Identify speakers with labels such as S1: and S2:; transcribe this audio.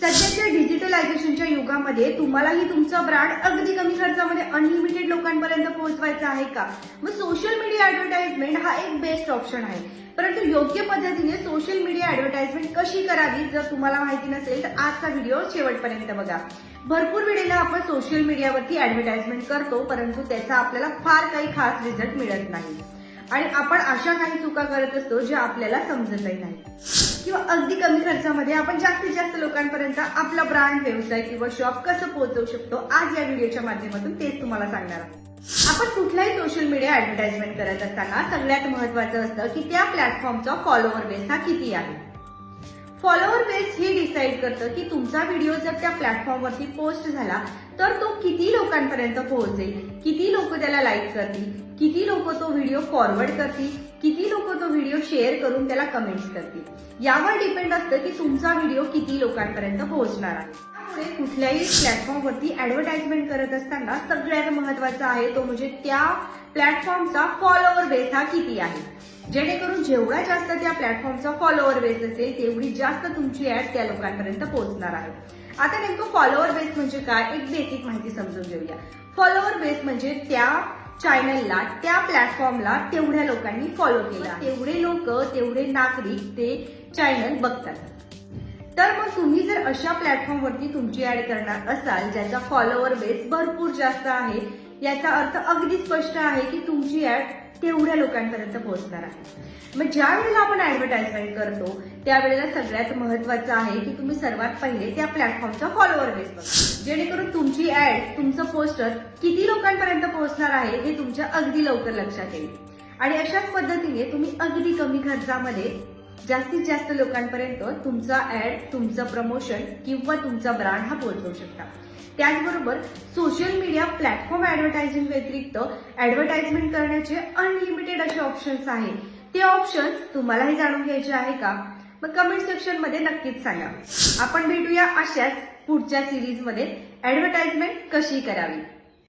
S1: सध्याच्या डिजिटलायझेशनच्या युगामध्ये तुम्हालाही तुमचा ब्रँड अगदी कमी खर्चामध्ये अनलिमिटेड लोकांपर्यंत पोहोचवायचा आहे का? मग सोशल मीडिया ऍडव्हर्टाइजमेंट हा एक बेस्ट ऑप्शन आहे. परंतु योग्य पद्धतीने सोशल मीडिया ऍडव्हर्टाइजमेंट कशी करावी जर तुम्हाला माहिती नसेल तर आजचा व्हिडिओ शेवटपर्यंत बघा. भरपूर वेळेला आपण सोशल मीडियावरती ऍडव्हर्टाइजमेंट करतो, परंतु त्याचा आपल्याला फार काही खास रिझल्ट मिळत नाही आणि आपण अशा काही चुका करत असतो ज्या आपल्याला समजतही नाही किंवा अगदी कमी खर्चामध्ये आपण जास्तीत जास्त लोकांपर्यंत आपला ब्रँड, व्यवसाय किंवा शॉप कसं पोहोचवू शकतो आज या व्हिडिओच्या माध्यमातून तेच तुम्हाला सांगणार आहे. आपण कुठलाही सोशल मीडिया ऍडव्हर्टाइजमेंट करत असताना सगळ्यात महत्वाचं असतं की त्या प्लॅटफॉर्मचा फॉलोअर बेस हा किती आहे. फॉलोअर बेस हे डिसाईड करतं की तुमचा व्हिडिओ जर त्या प्लॅटफॉर्मवरती पोस्ट झाला तर तो किती लोकांपर्यंत पोहोचेल, किती लोक त्याला लाईक करतील, किती लोक तो व्हिडिओ फॉरवर्ड करतील, किती लोक तो व्हिडिओ शेअर करून त्याला कमेंट्स करतील. यावर डिपेंड असतं की तुमचा व्हिडिओ किती लोकांपर्यंत पोहोचणार आहे. त्यामुळे कुठल्याही प्लॅटफॉर्मवरती ऍडव्हर्टाइजमेंट करत असताना सगळ्यात महत्वाचं आहे तो म्हणजे त्या प्लॅटफॉर्मचा फॉलोअर बेस हा किती आहे. जेणेकरून जेवढा जास्त त्या प्लॅटफॉर्मचा फॉलोअर बेस असेल तेवढी जास्त तुमची ऍड त्या लोकांपर्यंत पोहोचणार आहे. आता नेमकं फॉलोअर बेस म्हणजे काय, एक बेसिक माहिती समजून घेऊया. फॉलोअर बेस म्हणजे त्या चॅनलला, त्या प्लॅटफॉर्मला तेवढ्या लोकांनी फॉलो केला, तेवढे लोक, तेवढे नागरिक ते चॅनल बघतात. तर मग तुम्ही जर अशा प्लॅटफॉर्मवरती तुमची ऍड करणार असाल ज्याचा फॉलोअर बेस भरपूर जास्त आहे, याचा अर्थ अगदी स्पष्ट आहे की तुमची ऍड तेवढ्या लोकांपर्यंत पोहोचणार आहे. मग ज्या वेळेला आपण ऍडव्हर्टाइजमेंट करतो त्यावेळेला सगळ्यात महत्वाचं आहे की तुम्ही सर्वात पहिले त्या प्लॅटफॉर्मचा फॉलोअर बेस बघा, जेणेकरून तुमची ऍड, तुमचं पोस्टर किती लोकांपर्यंत पोहोचणार आहे हे तुमच्या अगदी लवकर लक्षात येईल. आणि अशाच पद्धतीने तुम्ही अगदी कमी खर्चामध्ये जास्तीत जास्त लोकांपर्यंत तुमचा ऍड, तुमचं प्रमोशन किंवा तुमचा ब्रँड हा पोहोचवू शकता. त्याचबरोबर सोशल मीडिया प्लॅटफॉर्म ऍडव्हर्टायझिंग व्यतिरिक्त ऍडव्हर्टाइजमेंट करण्याचे अनलिमिटेड असे ऑप्शन्स आहेत. ते ऑप्शन्स तुम्हालाही जाणून घ्यायचे आहे का? मग कमेंट सेक्शन मध्ये नक्कीच सांगा. आपण भेटूया अशाच पुढच्या सिरीजमध्ये ऍडव्हर्टाइजमेंट कशी करावी.